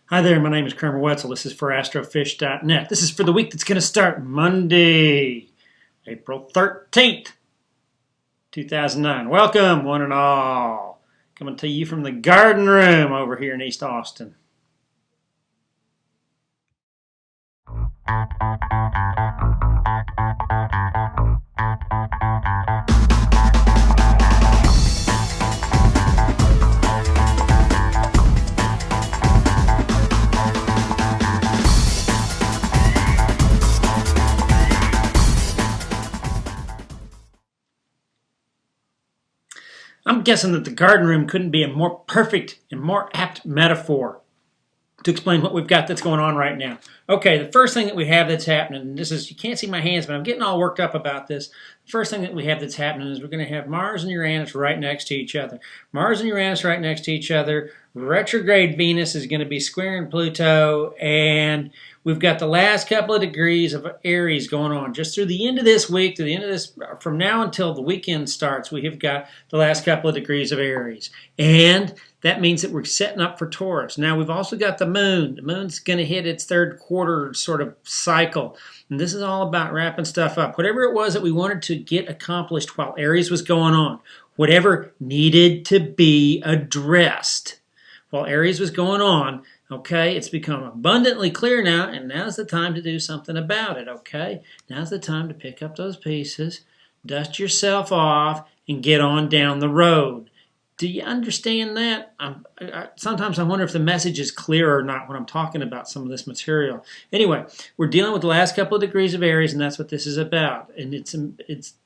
Hi there, my name is Kramer Wetzel. This is for astrofish.net. This is for the week that's going to start Monday, April 13th, 2009. Welcome, one and all. Coming to you from the garden room over here in East Austin. I'm guessing that the garden room couldn't be a more perfect and more apt metaphor to explain what we've got that's going on right now. Okay, the first thing that we have that's happening, and this is, you can't see my hands, but I'm getting all worked up about this. The first thing that we have that's happening is we're going to have Mars and Uranus right next to each other. Mars and Uranus right next to each other. Retrograde Venus is going to be squaring Pluto, and we've got the last couple of degrees of Aries going on. Just through the end of this week, to the end of this, from now until the weekend starts, we have got the last couple of degrees of Aries. And that means that we're setting up for Taurus. Now, we've also got the moon. The moon's going to hit its third quarter sort of cycle. And this is all about wrapping stuff up. Whatever it was that we wanted to get accomplished while Aries was going on, whatever needed to be addressed while Aries was going on, okay, it's become abundantly clear now, and now's the time to do something about it, okay? Now's the time to pick up those pieces, dust yourself off, and get on down the road. Do you understand that? Sometimes I wonder if the message is clear or not when I'm talking about some of this material. Anyway, we're dealing with the last couple of degrees of Aries, and that's what this is about. And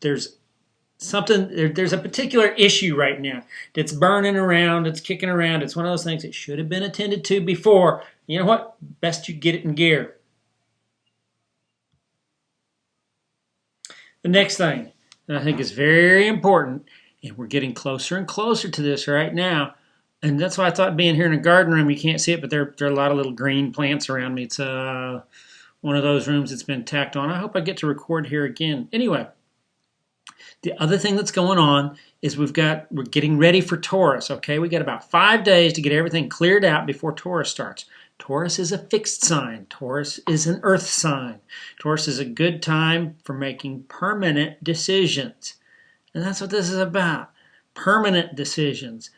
there's a particular issue right now that's burning around, it's kicking around. It's one of those things that should have been attended to before. You know what? Best you get it in gear. The next thing that I think is very important, and we're getting closer and closer to this right now, and that's why I thought being here in a garden room, you can't see it, but there are a lot of little green plants around me. It's one of those rooms that's been tacked on. I hope I get to record here again. Anyway, the other thing that's going on is we're getting ready for Taurus, okay? We got about 5 days to get everything cleared out before Taurus starts. Taurus is a fixed sign. Taurus is an earth sign. Taurus is a good time for making permanent decisions. And that's what this is about. Permanent decisions.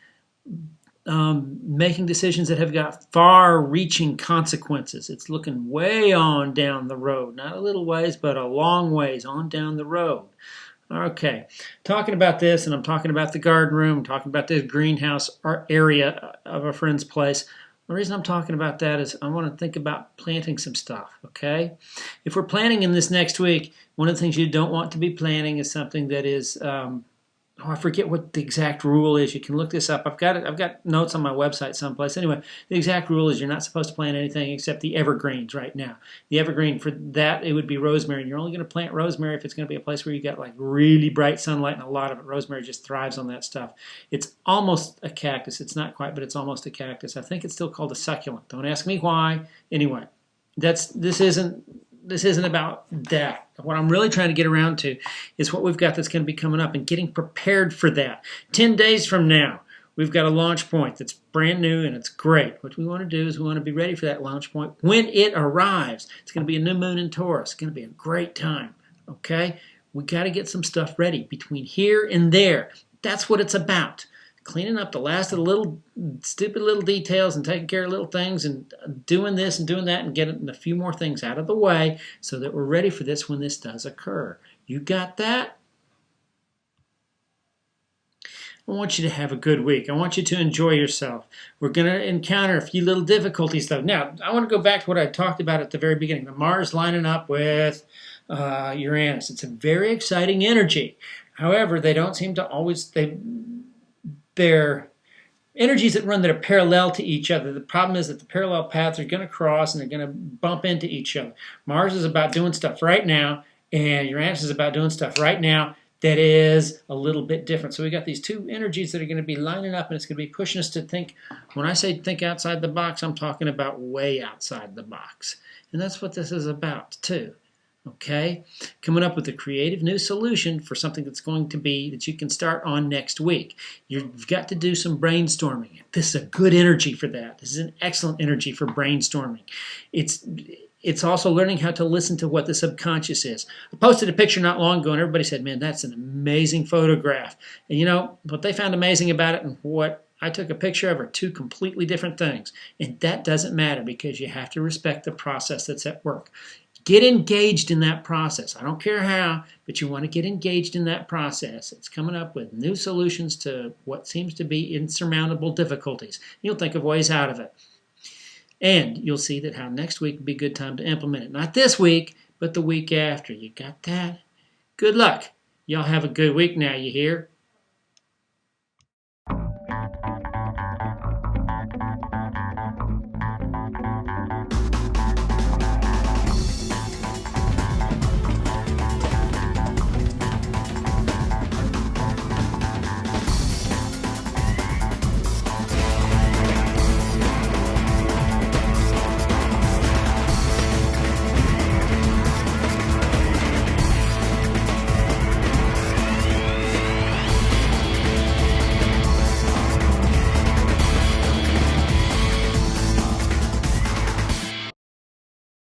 Making decisions that have got far-reaching consequences. It's looking way on down the road. Not a little ways, but a long ways on down the road. Okay, talking about this, and I'm talking about the garden room, talking about this greenhouse area of a friend's place. The reason I'm talking about that is I want to think about planting some stuff, okay? If we're planting in this next week, one of the things you don't want to be planting is something that is, I forget what the exact rule is. You can look this up. I've got notes on my website someplace. Anyway, the exact rule is you're not supposed to plant anything except the evergreens right now. The evergreen for that, it would be rosemary. And you're only going to plant rosemary if it's going to be a place where you got like really bright sunlight and a lot of it. Rosemary just thrives on that stuff. It's almost a cactus. It's not quite, but it's almost a cactus. I think it's still called a succulent. Don't ask me why. Anyway, this isn't about that. What I'm really trying to get around to is what we've got that's going to be coming up and getting prepared for that. 10 days from now, we've got a launch point that's brand new and it's great. What we want to do is we want to be ready for that launch point when it arrives. It's going to be a new moon in Taurus. It's going to be a great time, okay? We got to get some stuff ready between here and there. That's what it's about. Cleaning up the last of the little stupid little details and taking care of little things and doing this and doing that and getting a few more things out of the way so that we're ready for this when this does occur. You got that? I want you to have a good week. I want you to enjoy yourself. We're going to encounter a few little difficulties though. Now, I want to go back to what I talked about at the very beginning. The Mars lining up with Uranus. It's a very exciting energy. However, they don't seem to always... They're energies that run that are parallel to each other. The problem is that the parallel paths are going to cross and they're going to bump into each other. Mars is about doing stuff right now, and Uranus is about doing stuff right now that is a little bit different. So we got these two energies that are going to be lining up, and it's going to be pushing us to think. When I say think outside the box, I'm talking about way outside the box. And that's what this is about, too. Okay? Coming up with a creative new solution for something that's going to be that you can start on next week. You've got to do some brainstorming. This is a good energy for that. This is an excellent energy for brainstorming. It's also learning how to listen to what the subconscious is. I posted a picture not long ago and everybody said, man, that's an amazing photograph. And you know, what they found amazing about it and what I took a picture of are two completely different things. And that doesn't matter because you have to respect the process that's at work. Get engaged in that process. I don't care how, but you want to get engaged in that process. It's coming up with new solutions to what seems to be insurmountable difficulties. You'll think of ways out of it. And you'll see that how next week would be a good time to implement it. Not this week, but the week after. You got that? Good luck. Y'all have a good week now, you hear?